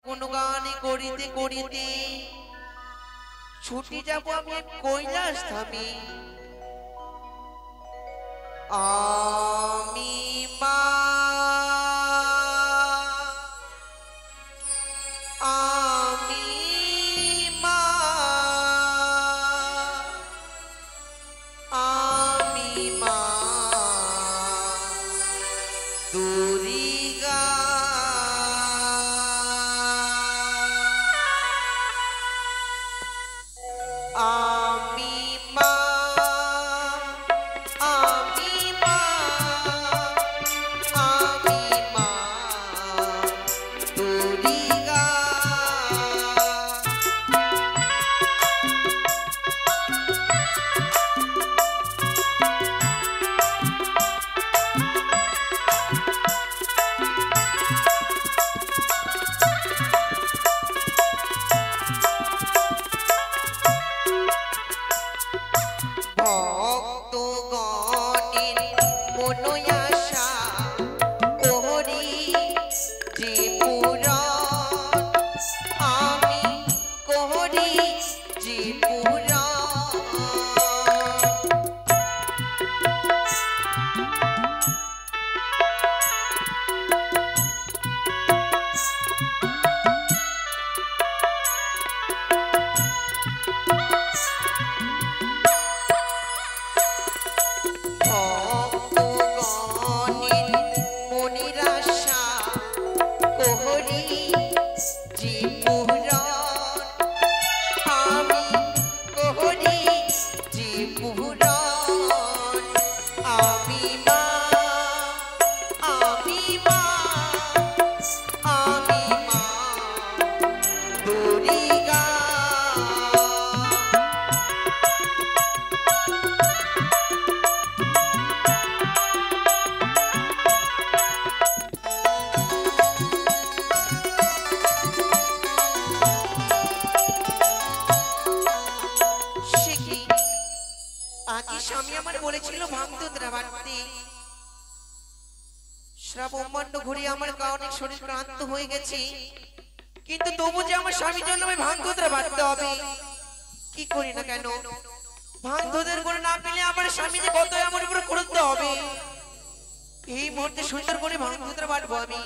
গুণগান করিতে করিতে ছুটি যাব আমি কৈলাস ধামে। আমি মা আমি মা আমি মা দুর্গা। আমি মা আমি মা আমি মা দুর্গা। ভক্তগণের মনে আশা করি যে পূরণ, আমি করি যে পূরণ। স্বামী আমার বলেছিল ভাঙতুদ্রা বাড়তে, শ্রাবণ ঘুরে আমার কারণে শরীর ক্লান্ত হয়ে গেছে, কিন্তু তবু যে আমার স্বামীর জন্য আমি ভাঙতুদ্রা বাড়তে হবে। কি করি না কেন, ভাঙতুদের করে না পেলে আমার স্বামী যে কত আমার উপরে করতে হবে। এই মুহূর্তে সুন্দর করে ভাঙতুদ্রা বাড়বো আমি।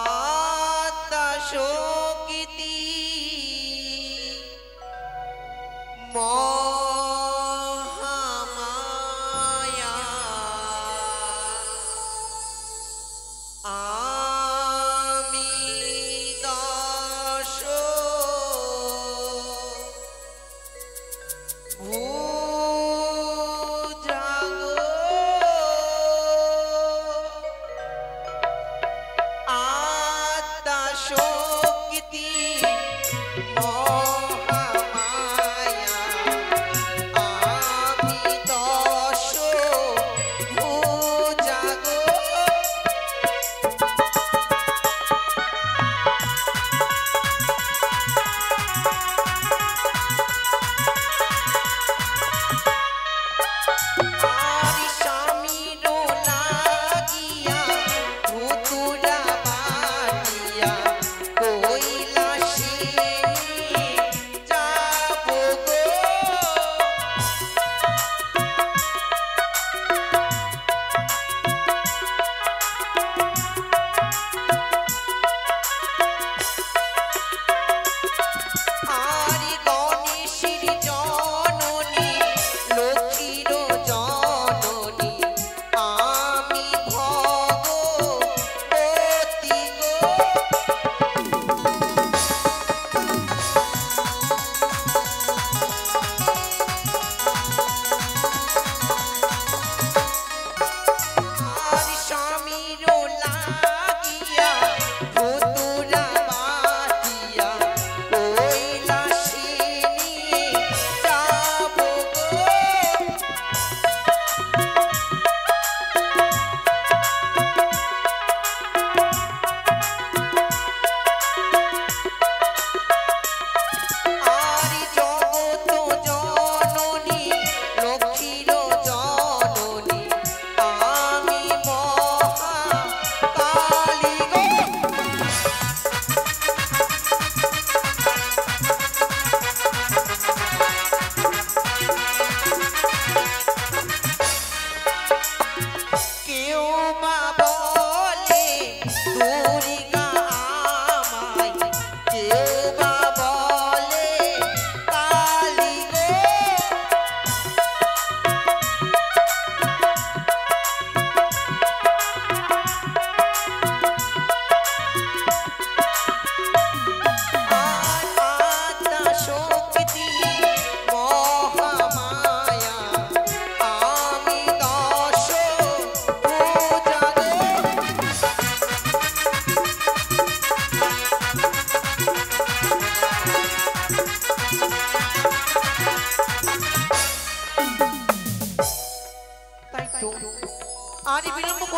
আত্মা শোকিতি মহামায়া আমি দাস ভুজাগো আত্মা শোক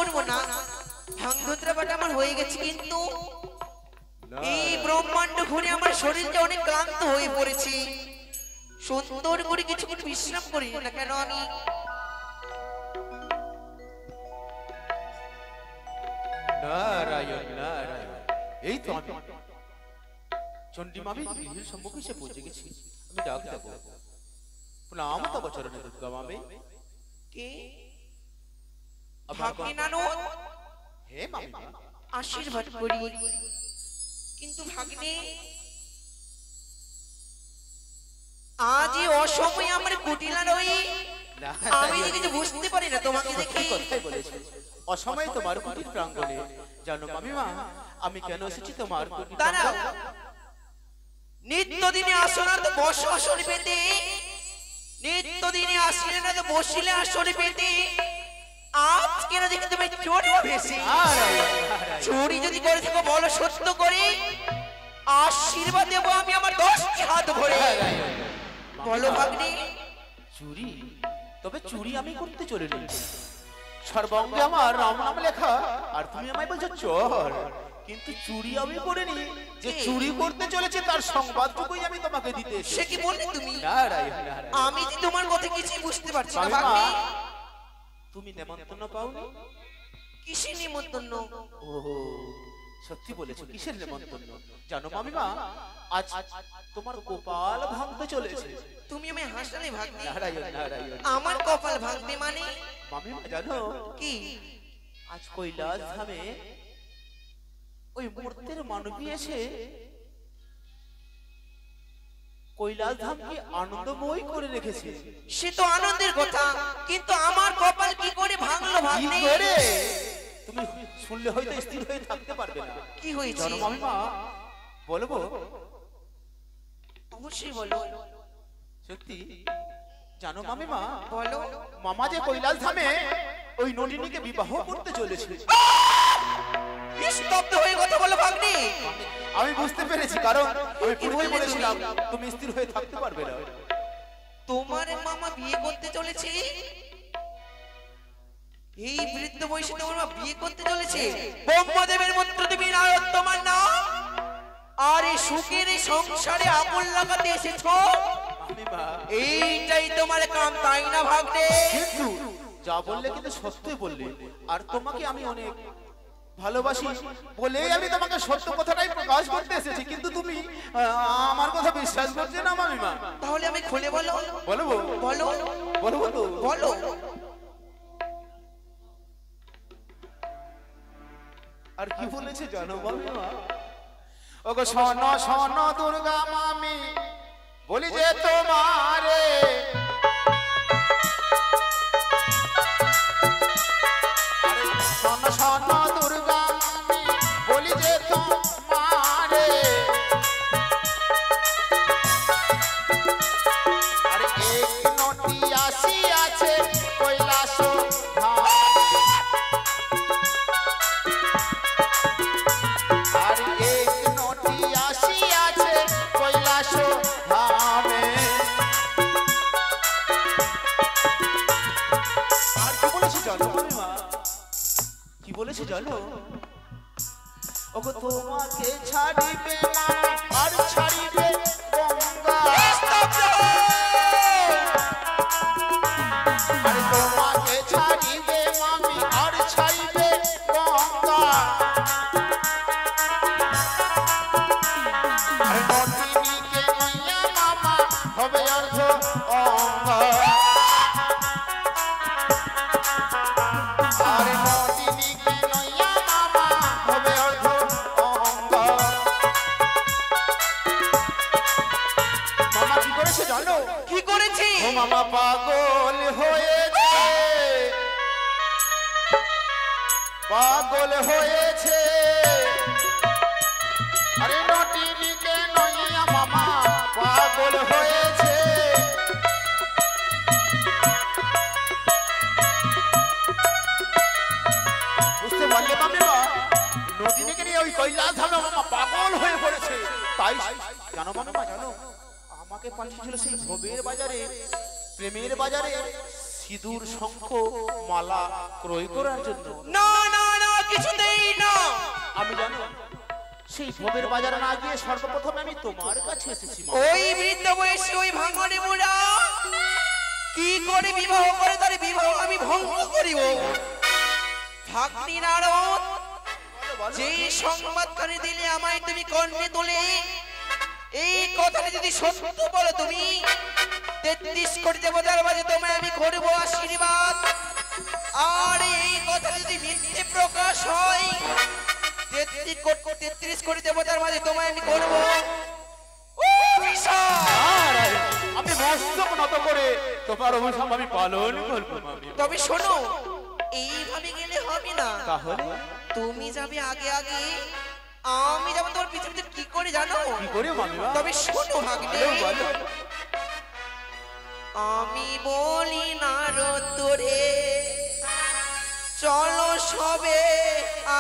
করবো না, ভাঙধুতরা বাটা আমার হয়ে গেছে, কিন্তু এই ব্রহ্মাণ্ড ঘুরে আমার শরীরটা অনেক ক্লান্ত হয়ে পড়েছি। সুন্দর করে কিছুক্ষণ বিশ্রাম করি না কেন আমি? নারায়ণ নারায়ণ, এই তো আমি চণ্ডী মামির গৃহের সম্মুখে এসে পৌঁছে গেছি। আমি ডাক দেবো, প্রণাম তব চরণে দুর্গা মামি। কে? ভাগ্নে নানু, হে মামি, আশীর্বাদ করি। কিন্তু ভাগ্নে, আজ এই অসময়ে আমার কুটিলার ওই আমি যে কিছু বুঝতে পারি না তোমাকে দেখে। কথাই বলেছি, অসময়ে তোমার কুটির প্রাঙ্গণে। জানো মামিমা, আমি কেন এসেছি তোমার কুটির দাঁড়াও, প্রাঙ্গণে? নিত্যদিনে আসো না তো বসো আসর পেতে, নিত্যদিনে আসলে না তো বসিলে আসর পেতে। আজ কেন দেখি তুমি চোর ভেসে? চুরি যদি করে থাকো বলো সত্য করে, আশীর্বাদ দেবো আমি আমার 10টি হাত ভরে। বলো ভাগ্নে। চুরি? তবে চুরি আমি করতে চলে নেই, সর্বঙ্গে আমার রাম নাম লেখা, আর তুমি আমায় বলছো চোর। কিন্তু চুরি আমি করিনি, যে চুরি করতে চলেছে তার সংবাদটুকুই আমি তোমাকে দিতে এসেছি। সে কি বললে তুমি? নারায়ণ নারায়ণ। আমি যে তোমার কথা কিছুই বুঝতে পারছি না মামিমা, ভাগ্নে। তুমি নেমন্তন্ন পাওনি? কিসের নিমন্ত্রণ? ও সত্যি বলেছো, কিসের নেমন্তন্ন? জানো মামিমা, আজ তোমার কপাল ভাঙতে চলেছে। তুমি আমি হাসলে ভাগ্নে? নারায়ণ নারায়ণ। আমার কপাল ভাঙবে মানে? মামিমা জানো, কি? আজ কৈলাস ধামে ওই মূর্তির মানবী এসে কৈলাস ধামকে আনন্দময় করে রেখেছে। সে তো আনন্দের কথা, কিন্তু আমার কপাল কি করে ভাঙলো কি ভাগ্নে? করে? তুমি শুনলে হয়তো স্থির হয়ে থাকতে পারবে না। কি হয়েছে? জানো মামিমা, বলবো? অবশ্যই বলো। সত্যি জানো মামিমা, বলো। মামা যে কৈলাস ধামে ওই নলিনীকে বিবাহ করতে চলেছে। স্তব্ধ হয়ে কথা বলো ভাগ্নে। আমি বুঝতে পেরেছি, কারণ আমি পূর্বেই বলেছিলাম তুমি স্থির হয়ে থাকতে পারবে না। তোমার মামা বিয়ে করতে চলেছে? এই বৃদ্ধ বয়সে তোমার মা বিয়ে করতে চলেছে? ব্রহ্মদেবের মন্ত্র তুমি নারদ তোমার নাম, আর এই সুখের এই সংসারে আগুন লাগাতে এসেছো। মামিমা, এইটাই তোমার কাম, তাই না ভাগ্নে? কিন্তু যা বললে কিন্তু সত্যই বললে, আর তোমাকে আমি অনেক ভালোবাসি বলেই আমি তোমাকে সত্য কথাটাই প্রকাশ করতে এসেছি। কিন্তু তুমি আমার কথা বিশ্বাস করছো না মামিমা। তাহলে আমি খুলে বলো। বলবো? বলো বলবো তো? বলো। আর কি বলেছে জানো মামিমা? ওগো শোনো শোনো দুর্গা মামি, বলি যে তোমারে, আরে শোনো শোনো দুর্গা মামি, বলি যে তোমারে, আরে এক নটি আসি আছে কৈলাস ধামে, আর এক নটি আসি আছে কৈলাস ধামে। আর কি বলেছে জানো মামিমা? কি বলেছে জানো? ওগো তোমাকে ছাড়িবে মামি, আর ছাড়িবে গঙ্গা, আরে তোমাকে ছাড়িবে মামি, আর ছাড়িবে গঙ্গা, আরে নটিনীকে নইয়া মামা হবে অর্ধ অঙ্গ, আরে নটিনীকে নইয়া মামা হবে অর্ধ অঙ্গ। মামা কি করেছে জানো? কি করেছি? ও মামা পাগল হয়েছে, পাগল হয়েছে, আরে নটিনীকে নইয়া মামা পাগল হয়েছে। বুঝতে পারলে মামিমা? নটিনীকে নিয়ে ওই কৈলাস ধামে মামা পাগল হয়ে পড়েছে। তাই জানো মামিমা, জানো আমাকে পাঠিয়েছিল সেই ভবের বাজারে, প্রেমের বাজারে সিঁদুর শঙ্খ মালা ক্রয় করার জন্য। না না না, কিছুতেই না। আমি জানি সেই ভবের বাজারে না গিয়ে সর্বপ্রথম আমি তোমার কাছে এসেছি মা। ওই বৃদ্ধ বয়সী ওই ভাঙনে বুড়া কি করে বিবাহ করে, তার বিবাহ আমি ভঙ্গ করিব। ভাগ্নি নারদ, যে সংবাদখানি দিলে আমায় তুমি কর্ণে তোলে, এই কথাটা যদি সত্য বলো তুমি, 33 কোটি দেবতার মাঝে তোমায় আমি করবো আশীর্বাদ। আর এই কথা যদি মিথ্যে প্রকাশ হয়, 33 কোটি দেবতার মাঝে তোমায় আমি করবো আর আমি মস্তক নত করে তোমার অভিশাপ আমি পালন করবো মামি। তবে শোনো, এইভাবে গেলে হবে না। তাহলে তুমি যাবে আগে আগে, আমি যাবো তোমার পিছনে পিছনে। কি করে জানো? কি করে মামি? তবে শোনো ভাগ্নে, আমি বলি নারদরে, চলো সবে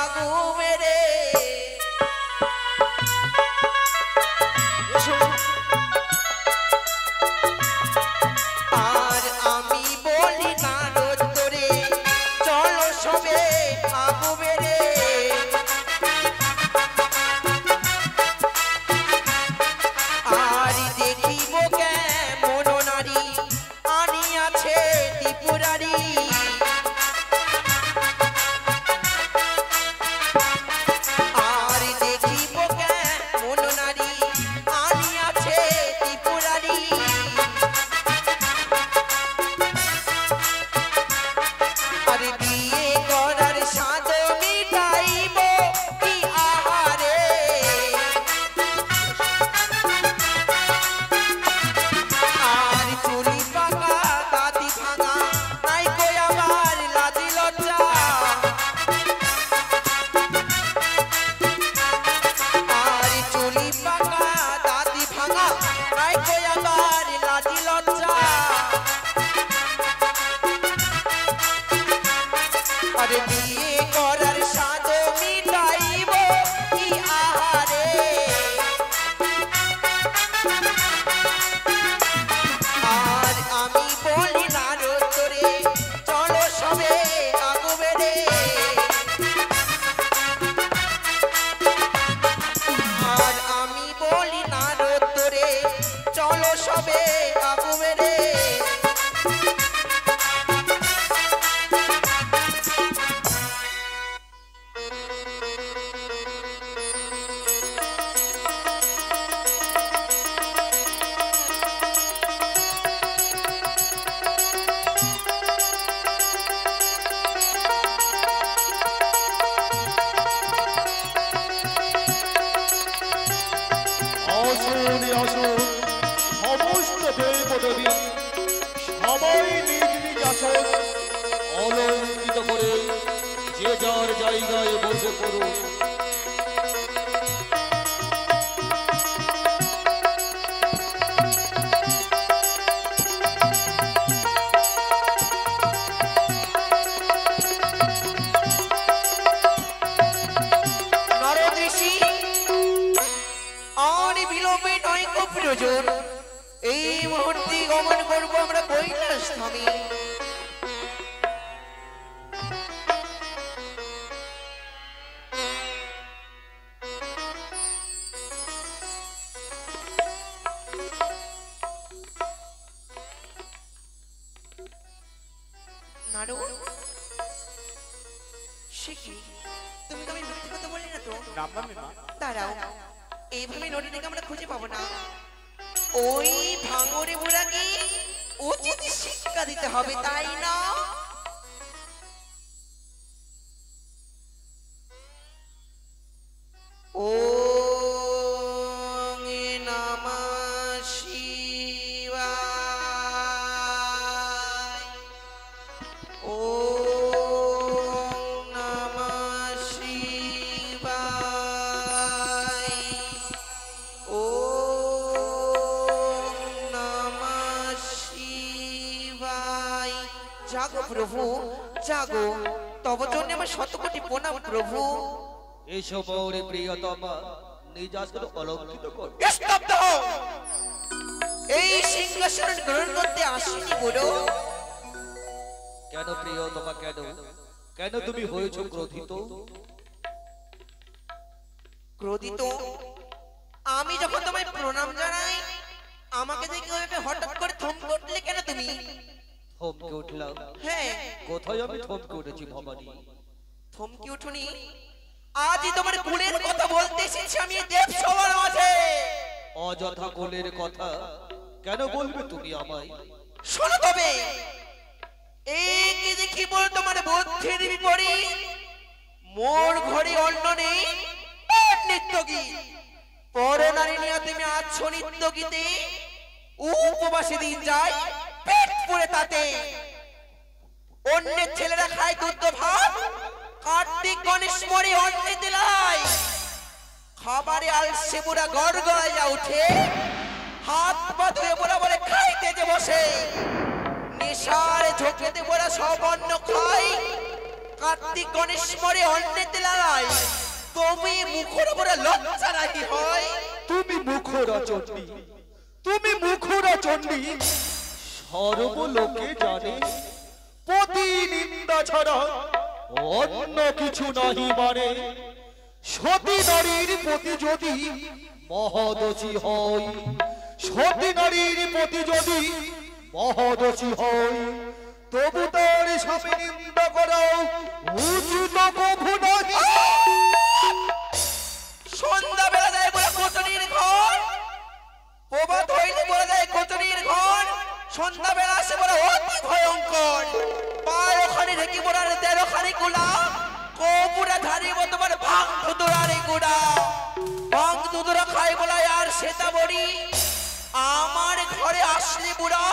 আগু মেরে। আর আমি বলি নারদরে, চলো সবে আগু মেরে। আর দেখিব কেমন নারী আনিয়াছে ত্রিপুরারি। আর দেখিব কেমন নারী আনিয়াছে ত্রিপুরারি। আর বিয়ে করার স্বাদ মিটাইব কি আহারে। আর চুলি পাকা দাঁতি ভাঙা, নাই কই আমার লাজি লজ্জা। আর চুলি পাকা দাঁতি ভাঙা, নাই কই আমার লাজি লজ্জা। আর বিয়ে করার স্বাদ মিটাইব কি আহারে। আর আমি বলি নারদরে, চলো সবে আগু বেড়ে। আর আমি বলি নারদরে, চলো সবে আগু বেড়ে। আসুন আসুন সমস্ত দেবদেবী, সবাই নিজ নিজ আসন অলঙ্কৃত করে যে যার জায়গায় বসে পড়ুন। নারদ ঋষি, আর বিলম্বে নয় খুব প্রয়োজন। এই মুহূর্তে গমন করবো আমরা কৈলাস ধামে। নারদ, সে কি? তুমি তো আমি মিথ্যে কথা বললি না তো? না মামি মা। দাঁড়াও, এইভাবে নদীটাকে আমরা খুঁজে পাবো না। ওই ভাঙরে বুড়াকে উচিত শিক্ষা দিতে হবে, তাই না? ওং নমঃ শিবায়। ওং নমঃ শিবায়। ওং নমঃ শিবায়। জাগো প্রভু, জাগো, তব জন্য আমার শতকোটি প্রণাম প্রভু। এসো বৌরে প্রিয়তমা, নিজ আসন অলঙ্কৃত কর। স্তব্ধ হও। এই সিংহাসন গ্রহণ করতে আসিনি বুড়ো, কেন প্রিয়তমা, কেন কেন তুমি হয়েছো ক্রোধিত? ক্রোধিত? আমি যখন তোমায় প্রণাম জানাই, আমাকে দেখে ওইভাবে হঠাৎ করে থমকে উঠলে কেন তুমি? থমকে উঠলাম? হ্যাঁ। কোথায় আমি থমকে উঠেছি ভবানী? থমকে উঠুনি, আজই তোমার কুলের কথা বলতে এসেছি আমি এই দেব সবার মাঝে। অযথা কোলের কথা কেন বলবে তুমি আমায়? শোনো তবে, এই কি দেখি বল তোমার বুদ্ধির বিপরীত। মোর ঘরে অন্ন নেই, পেট নিত্য গীত। পরনারী নিয়ে তুমি আছো নিত্য গীতে। উপবাসী দিন যায়, পেট পুড়ে তাতে। অন্যের ছেলেরা খায় দুধ ভাত, কার্তিক গণেশ মরে অন্নে দিলাই। খাবারে আলসে বুড়া গড়গড়াইয়া উঠে, হাত পা ধুয়ে বুড়া বলে খাইতে যে বসে। নেশারে ঝোঁকেতে বুড়া সব অন্ন খাই, কার্তিক গণেশ মরে অন্নে দিলাই। তুমি মুখর বুড়া লজ্জা রাখি হয়। তুমি মুখরা চণ্ডী, তুমি মুখরা চণ্ডী। সর্বলোকে জানে পতি নিন্দা ছাড়া অন্য কিছু নাহি মানে। সতী নারীর প্রতি যদি মহদোষী হয়, সতী নারীর প্রতি যদি মহদোষী হয়, তবু তার স্বামী নিন্দা করা উচিত কভু নাহি। সন্ধ্যা বেলা যায় বলে কোচনির ঘর, প্রভাত হইলে বলে যায় কোচনির ঘর। সন্ধ্যা বেলা আসে বলে অতি ভয়ঙ্কর। পায় ওখানে ঢেকি পড়ার 13 খানি গুলা, কপুরা ধারিব তোমার ভাঙ ধুতুরারে গুড়া। ভাঙ ধুতুরা খাই বলাই আর সেটা বড়ি, আমার ঘরে আসলে বুড়া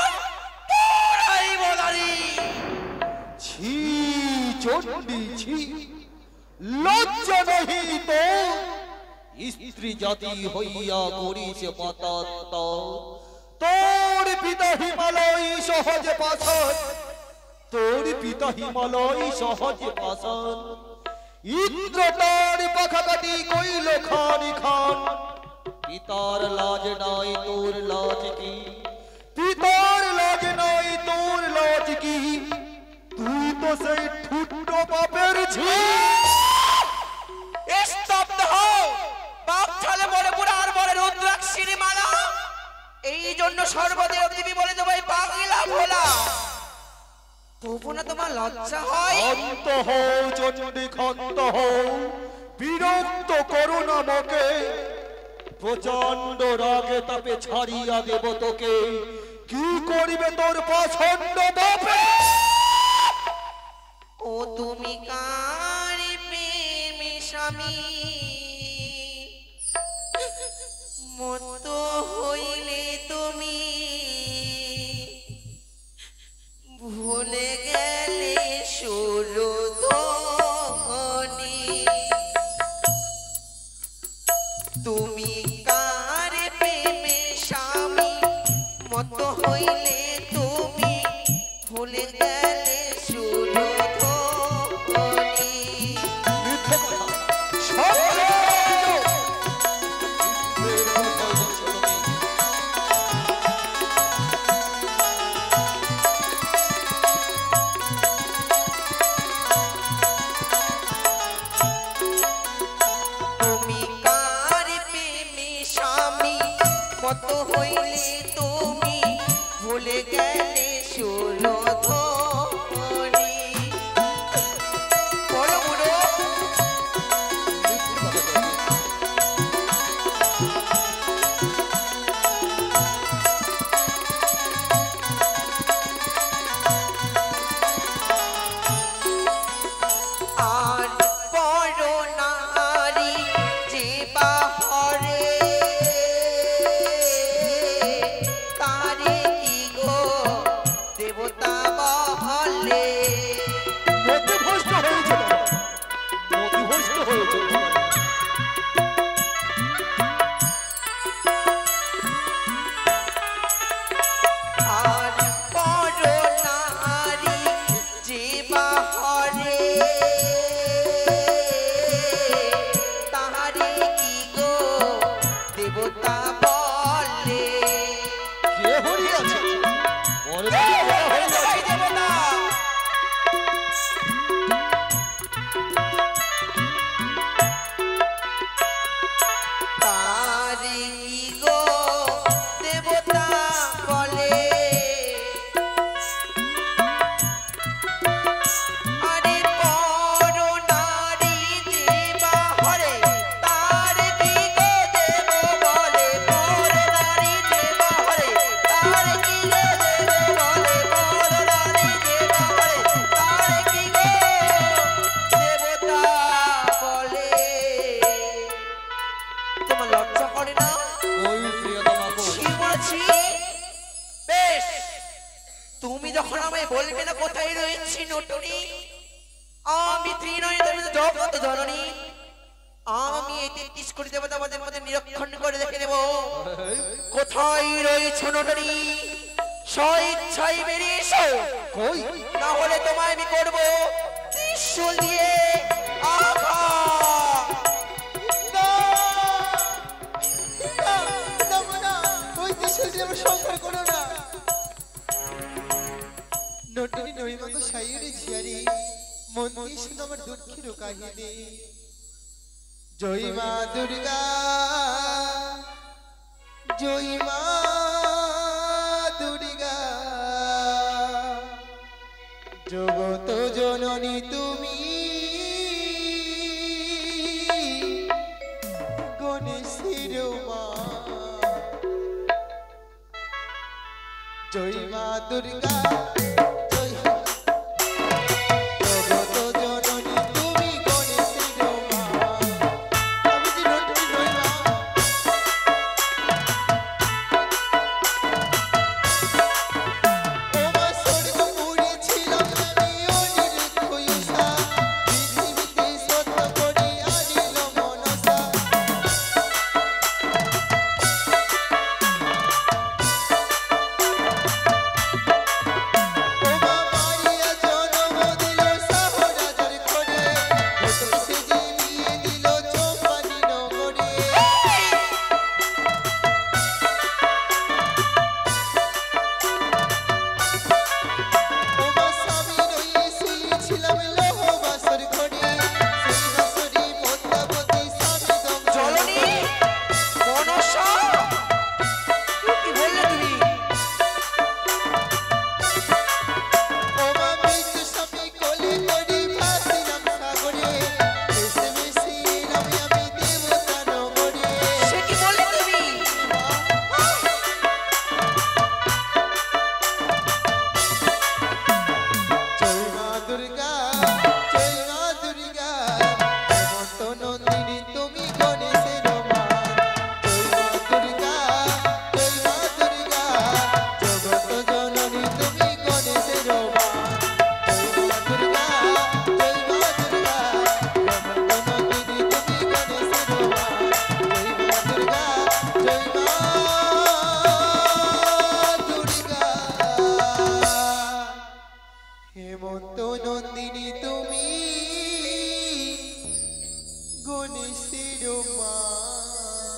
তোরাই বলারি। ছি চণ্ডী ছি, লজ্জা নাহি তো? স্ত্রী জাতি হইয়া করিস মতান্ত। তোর পিতা হিমালয় সহজ পাশান, তোর পিতা হিমালয় সহজ পাশান। ইন্দ্র তার পাখা কাটি কইল খানি খান। পিতার লাজ নাই তোর লাজ কি? পিতার লাজ নাই তোর লাজ কি? তুই তো সেই ঠুটো বাপের ঝি। স্তব্ধ হও, বাপ ছালে বলে বুড়া আর বলে রুদ্রাক্ষিণী মালা। এই জন্য সর্বদেব দেবী বলে দেবো এই পাগলা ভোলা। তবু না তোমার লজ্জা হয়? ক্ষান্ত হও চণ্ডী, ক্ষান্ত হও, বিরক্ত করো না মোকে। প্রচন্ড রাগে তাপে ছাড়িয়া দেব তোকে। কি করিবে তোর পছন্দ বাপে? ও তুমি কার প্রেমে স্বামী, মত হইলে তুমি ভুলে গেলে সুরধনী। তুমি কার প্রেমে স্বামী, মত হইলে তুমি ভুলে গেলে সুরধনী। মিথ্যে কথা, সব তুমি কার প্রেমে স্বামী, মত হইলে তুমি ভুলে গেলে সুরধনী। বলো বুড়ো, আর বড় নারী যে বাহরে, তারে কি গো দেবতা বলে। মতিভ্রষ্ট হয়েছে, মতিভ্রষ্ট হয়েছে। আর বড় নারী যে বাহরে, তাহারে কি গো দেবতা বলে। কে হরিয়াছে? পরে বলা হয়ে যাবে। এই দেবতা তুমি যখন আমায় বলবে না কোথায় রয়েছি নটনি, আমি ত্রিনয়নের জগৎ জননী, আমি এই 33 কোটি দেবতাদের মধ্যে নিরীক্ষণ করে দেখে নেব কোথায় রয়েছে নটনি। স্বেচ্ছায় বেরিয়ে এসো, কই না হলে তোমায় আমি করব ত্রিশূল দিয়ে আঘাত। নটনি নইমাগো সাইরে ঝিয়ারি মন্দির শুনো আমার দুঃখের কাহিনী। জয় মা দুর্গা, জয় মা দুর্গা, জগত জননী তুমি, গণেশের মা। জয় মা দুর্গা,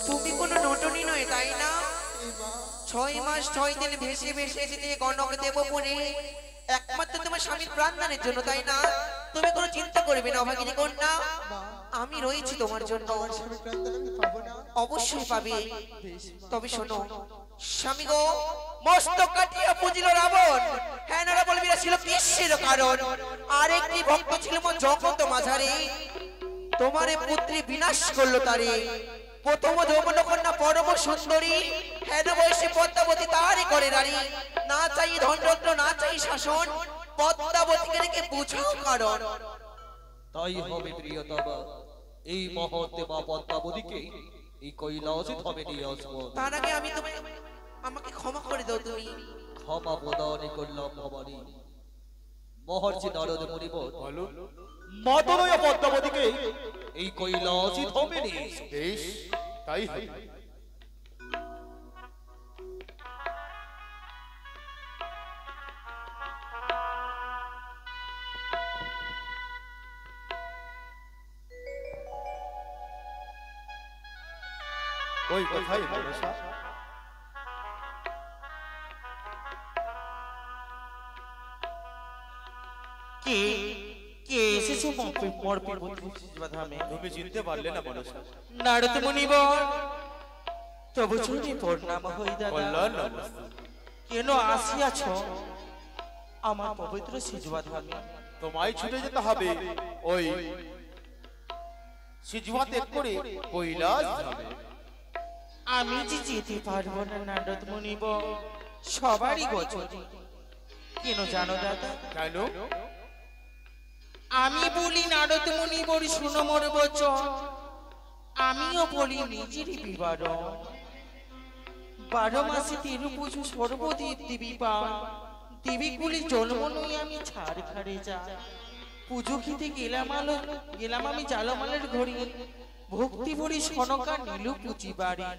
তুমি কোনো নটনি নয় তাই না? 6 মাস 6 দিন ভেসে ভেসে এসেছে গণক দেবপুরে একমাত্র তোমার স্বামীর প্রাণদানের জন্য তাই না? তুমি কোনো চিন্তা করবে না অভাগিনী কন্যা, আমি রয়েছি তোমার জন্য। অবশ্যই পাবে। তবে শোনো স্বামী গো, মস্তক কাটিয়া পুজিল রাবণ, হ্যাঁ না বলবিরা ছিল বিশ্বের কারণ, আর একটি ভক্ত ছিল মন জগত মাঝারে, তোমারে পুত্রী বিনাশ করলো তারে। প্রথম যৌবন কন্যা পরম সুন্দরী, হেন বয়সে পদ্মাবতী তারই করে রানী। না চাই ধনরত্ন, না চাই শাসন, পদ্মাবতীকে রেখে বুঝাও কারণ। তাই হবে প্রিয়তমা, এই মহত্বে মা পদ্মাবতীকে এই কৈলাসে ধমে নিয়ে আসবো। তার আগে আমি তোমায়, আমাকে ক্ষমা করে দাও তুমি। ক্ষমা প্রদানে করলাম ভবানী। মহর্ষি নারদ মুনিবর বলো। মাতনয়া পদ্মাবতীকে এই কৈলাসে ধমে নিয়ে এসো। বেশ, তাই হবে। ওই কোথায় মনসা? কে কে এসেছে মরপির ধামে? তুমি চিনতে পারলে না মনসা? নারদ মুনিবর, তবু যদি প্রণাম হই দাদা। কল্যাণ নমস্তে। কেন আসিয়াছ আমার পবিত্র সিজুয়া ধামে? তোমায় ছুটে যেতে হবে ওই সিজুয়া ত্যাগ করে কৈলাস ধামে। আমি যে যেতে পারবো না নারদ মুনিবর, সবারই গজনি। কেন জানো দাদা? কেন? আমি বলি নারদ মুনিবর শুনো মোর বচন, আমিও বলি নিজেরই বিবরণ। 12 মাসে 13 পুজো সর্বদেব দেবী পান, টিভিগুলি জন্ম নই আমি ছাড় খাড়ে যা পুজো খেতে গেলাম আমি জালমালের ঘড়ি ভক্তি ভরি সনকা নীলু পুচি বাড়ি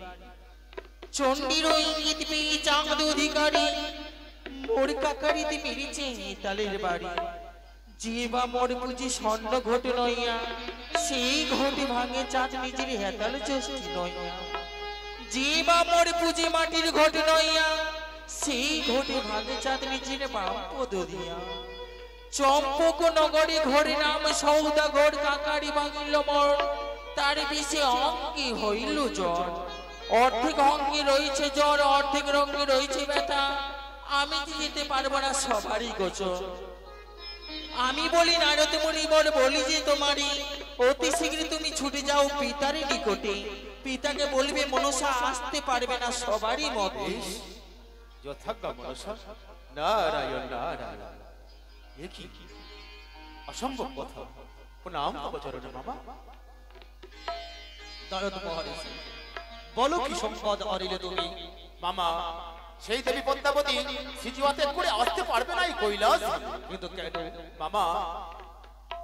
চণ্ডীর ইঙ্গিত পেয়ে চাঁদ অধিকারী মোর কাকারিতে মেরেছে তালের বাড়ি যে বা মোর পুঁজি স্বর্ণ ঘটে নইয়া সেই ঘটে ভাঙে চাঁদ নিজের হেতাল চষ্টি নইয়া যে বা মোর পুঁজি মাটির ঘটে নইয়া সেই ঘটে ভাঙে চাঁদ নিজের বাম পদ দিয়া চম্পক নগরী ঘরে নাম সৌদাগর কাকারি ভাঙিল মোর তার বিষে অঙ্গে হইল জ্বর অর্ধেক অঙ্গে রয়েছে জ্বর অর্ধেক রঙে রয়েছে ব্যথা আমি যেতে পারবো না সবারই গোচর আমি বলি নারদ মুনি বল বলি যে তোমারই অতি শীঘ্র তুমি ছুটে যাও পিতার নিকটে পিতাকে বলবে মনসা আসতে পারবে না সবারই মতে যথাজ্ঞা মনসা। নারায়ণ নারায়ণ। এ কি অসম্ভব কথা। প্রণাম তব চরণে মামা। নারদ মহারাজ, বলো কি সম্পদ আনিলে তুমি? মামা, সেই দেবী পদ্মাবতী সিজুয়াতে করে আসতে পারবে না এই কৈলাস। কিন্তু কেন? মামা,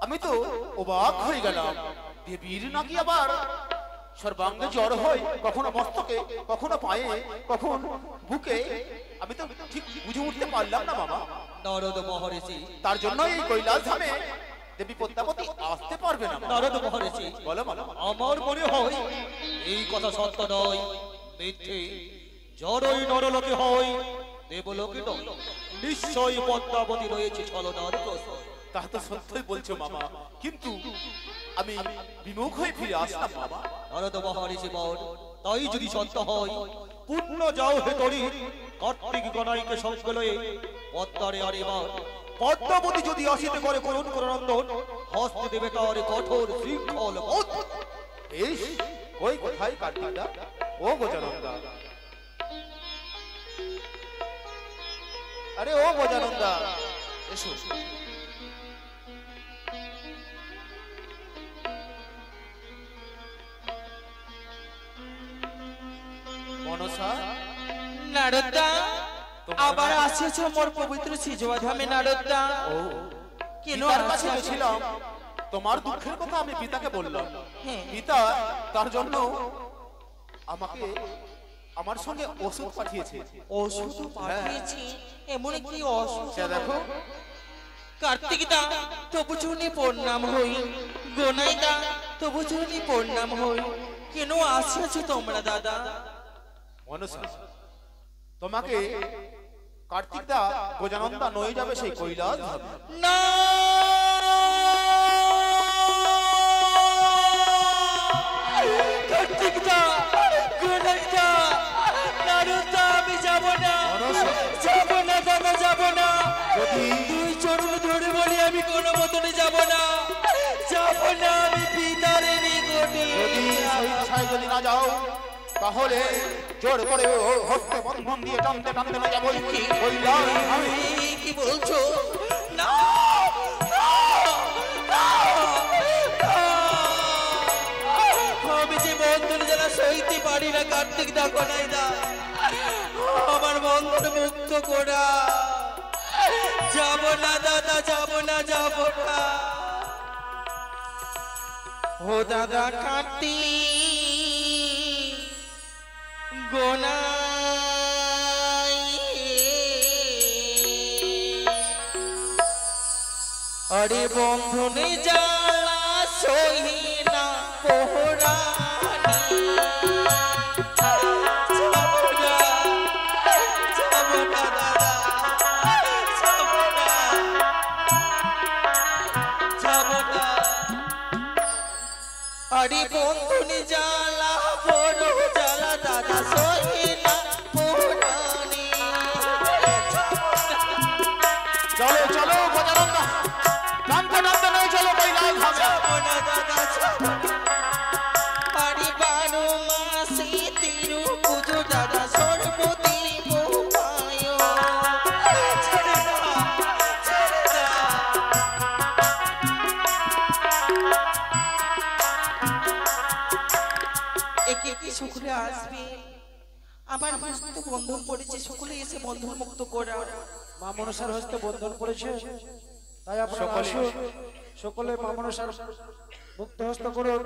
আমি তো অবাক হয়ে গেলাম। দেবীর নাকি আবার সর্বাঙ্গে জ্বর হয়, কখনো মস্তকে, কখনো পায়ে, কখন বুকে। আমি তো ঠিক বুঝে উঠতে পারলাম না মামা। নারদ মহারাজ, তার জন্য এই কৈলাস ধামে দেবী পদ্মাবতী আসতে পারবে না। নারদ মহারাজ, বলো বলো। আমার মনে হয় এই কথা সত্য নয়, মিথ্যে। জড়ই নরলোকে হয়, দেবলোকে নয়। নিশ্চয়ই পদ্মাবতী রয়েছে ছলনার প্রশ্রয়। তা তো সত্যই বলছো মামা, কিন্তু আমি বিমুখ হয়ে ফিরে আসলাম মামা। নারদ মহারাজ বল, তাই যদি সত্য হয়, পুণ্য যাও হে তরি কার্তিক গণাইকে সঙ্গে লয়ে পদ্মারে আরিবার। পদ্মাবতী যদি আসিতে করে করুণ করনন্দন, হস্তে দেবে তার কঠোর শৃঙ্খল বোধ। এই ওই কোথায় কার্তিকদা ও গজানন্দা? আরে ও গজানন্দা, এসো। মনসা, নারদা আবার আসেছো মোর পবিত্র সিজুয়া ধামে নারদা। ও কেন পিতার কাছে আসছো? গেছিলাম, তোমার দুঃখের কথা আমি পিতাকে বললাম। হ্যাঁ। পিতা তার জন্য আমাকে আমার সঙ্গে ওষুধ পাঠিয়েছে। ওষুধ পাঠিয়েছি? এমন কি ওষুধ? সে দেখো। কার্তিকদা তবু চরণে প্রণাম হই, গোনাইদা তবু চরণে প্রণাম হই। কেন আসছো তোমরা দাদা? মনসা, তোমাকে কার্তিকদা গজানন্দা নয়ে যাবে সেই কৈলাস ধামে। না কার্তিকদা, গোনাইদা, নারদা, আমি যাব না, যাব না দাদা, যাব না। দুই চরণ ধরে বলি আমি কোনো মতনে যাব না, যাব না আমি পিতার নিকটে। যদি স্বেচ্ছায় যদি না যাও, তাহলে জোর করে হস্তে বন্ধন দিয়ে টানতে টানতে না যাবো কৈলাস ধামে। কি বলছো? না না, না, না। আমি যে বন্ধন যারা সইতে পারি না কার্তিক দা, কোনাই দা, আমার বন্ধন মুক্ত করা। যাব না দাদা, যাব না, যাব না। ও দাদা কার্তিক গোনাই, আরে বন্ধনে জ্বালা সহি না পোহরানি। যাব না, যাব না দাদা, যাব না, যাব না। আরে বন্ধনে জ্বালা বড় জ্বালা দাদা সহি না পোহরানি। চলো চলো গজানন্দা, টানতে টানতে নয় চলো কৈলাস ধামে। যাব না দাদা, যাব না। আরে 12 মাসে 13 পুজো দাদা সর্বদিন বহুপায়। ছেড়ে দাও, ছেড়ে দাও। একে কি শুক্রে আসবে? আমার হস্তে বন্ধন পড়েছে, সকলে এসে বন্ধন মুক্ত করা। মা মনসার হস্তে বন্ধন পড়েছে, তাই আপনারা আসুন, সকলে মা মনসার মুক্ত হস্ত করুন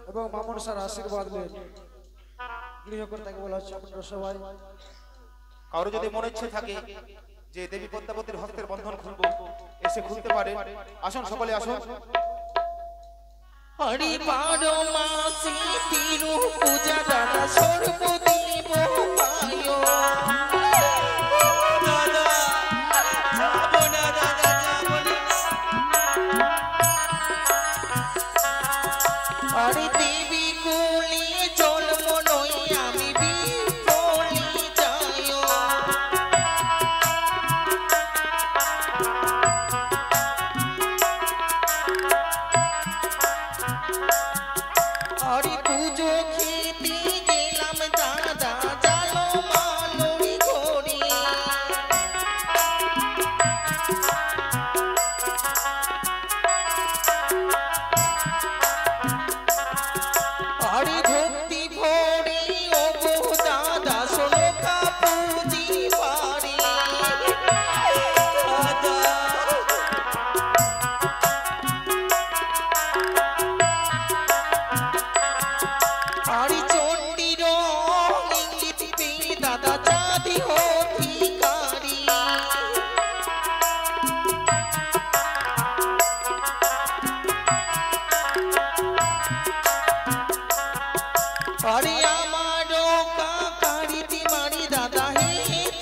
এবং মা মনসার আশীর্বাদ নেন। গৃহকর্তাকে বলা হচ্ছে আপনারা সবাই। কারো যদি মনে ইচ্ছে থাকে যে দেবী পদ্মাবতীর হস্তের বন্ধন খুলবো, এসে খুলতে পারে। আসুন সকলে আসুন। হরি বারো মাসে তিরু পূজা দাদা সর্বদেব পায়। দাদা যাবো না, দাদা যাবো না। হরি দেবী কুলে জন্ম নই আমি বিফলে যাই। হরি পুজো খেতে গেলাম দাদা জালো মালরি ঘরে। হরি ভক্তি ভরে ও গো দাদা শোনো কাপুজি পারে। দাদা হরি চণ্ডীর ইঙ্গিত পেয়ে দাদা চাঁদি অধিকারী। হরি আমার কাকারিতি মারি দাদা হে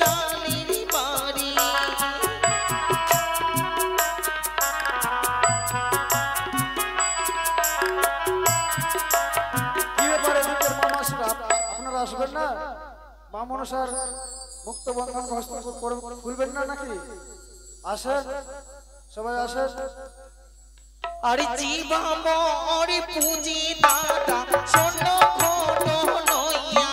তালিরি মারি। কি ব্যাপারে দুঃখের মা মাসিরা, আপনারা আসবেন না? মা মনসার মুক্ত বন্ধন হস্ত খুলবেন না নাকি? আসেন, সবাই আসেন। হরি জীবা মরি পুঁজি দাদা শোনো ঘট নইয়া।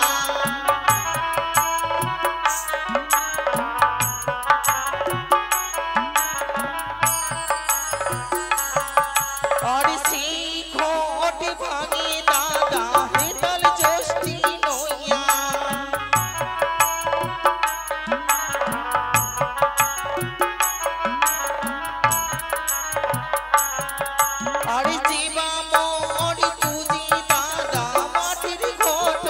হরি সেই ঘট ভাঙে দাদা হেতল জ্যোষ্ঠী নইয়া। হরি জীবা মরি পুঁজি দাদা মাটির ঘট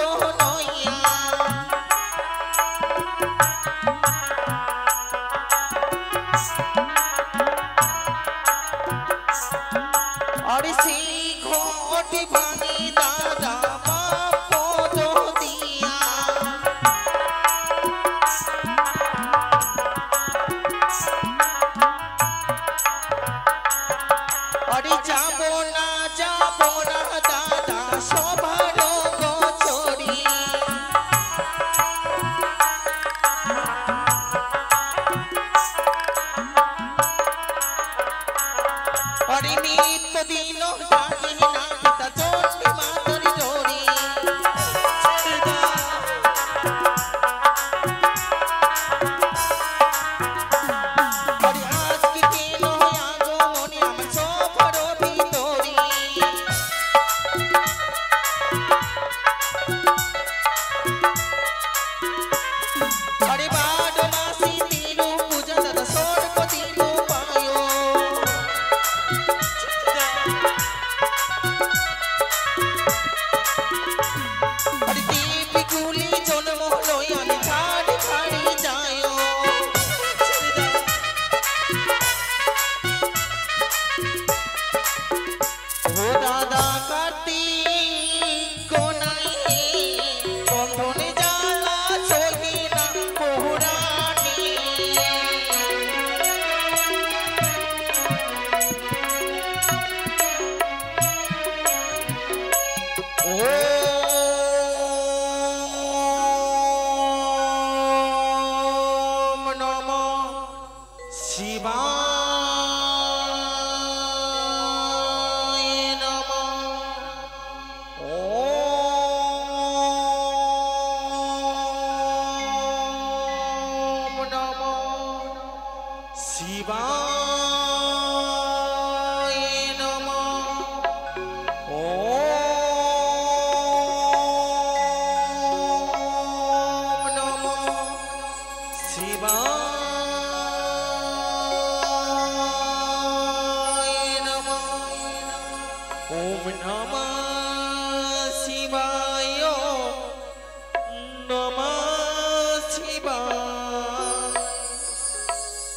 নমঃ শিবায়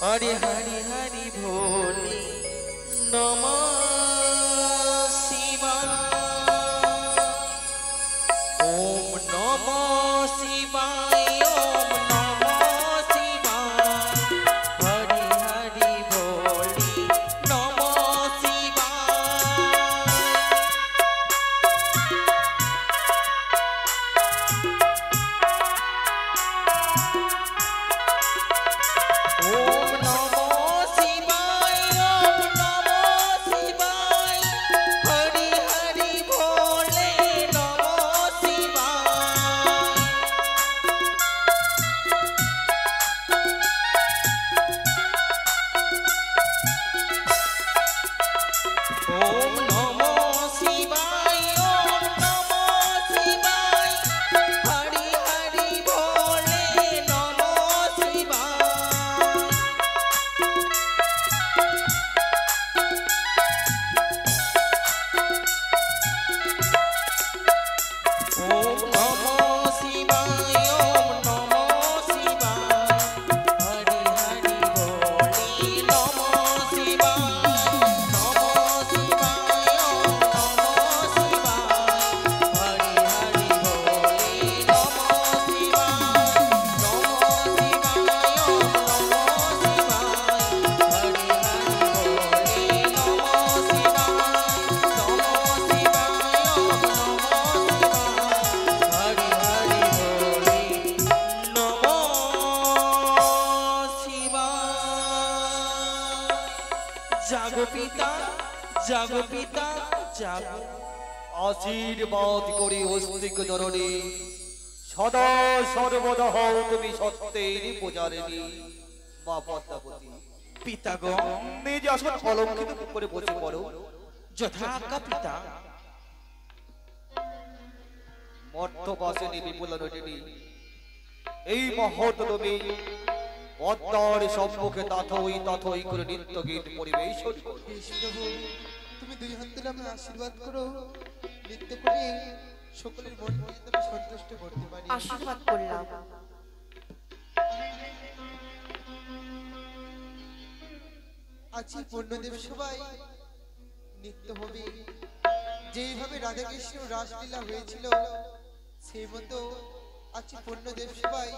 হরি হরি হরি ভোলে নমঃ শিবায় ওম নমঃ শিবায় ওম নমঃ শিবায় হরি হরি ভোলে নমঃ শিবায় ওম নমঃ শিবায় ওম নমঃ শিবায় হরি হরি ভোলে নমঃ শিবায় ওম নমঃ শিবায় ওম নমঃ শিবায় হরি হরি ভোলে নমঃ শিবায় ওম নমঃ শিবায় ওম নমঃ শিবায় হরি হরি ভোলে নমঃ শিবায় নমঃ শিবায় ওম নমঃ শিবায় হরি হরি ভোলে নমঃ শিবায় নমঃ শিবায় ওম নমঃ শিবায় হরি হরি ভোলে নমঃ শিবায় নমঃ শিবায় ওম নমঃ শিবায় হরি হরি ভোলে নমঃ শিবায় জাগো পিতা জাগো পিতা জাগো আশীর্বাদ করি অস্তিক জননী, সদা সর্বদা হও তুমি সত্যের পূজারিণী মা পদ্মাবতী। পিতাগণ নিজ আসন অলঙ্কৃত করে বসে পড়ো। যথাজ্ঞা পিতা মর্তবাসিনী বিপুল রটিনী, এই মহৎ তুমি পদ্মার সম্মুখে তথই করে নৃত্য গীত পরিবেশন করো। বেশ প্রভু, তুমি দুই হাত তুলে আমায় আশীর্বাদ করো, নৃত্য করে সকলের মন নিয়ে তুমি সন্তুষ্ট করতে পারি। আশীর্বাদ করলাম। আছি পূর্ণদেব সবাই নৃত্য হবে, যেইভাবে রাধাকৃষ্ণ রাসলীলা হয়েছিল সেই মতো আছি পূর্ণদেব সবাই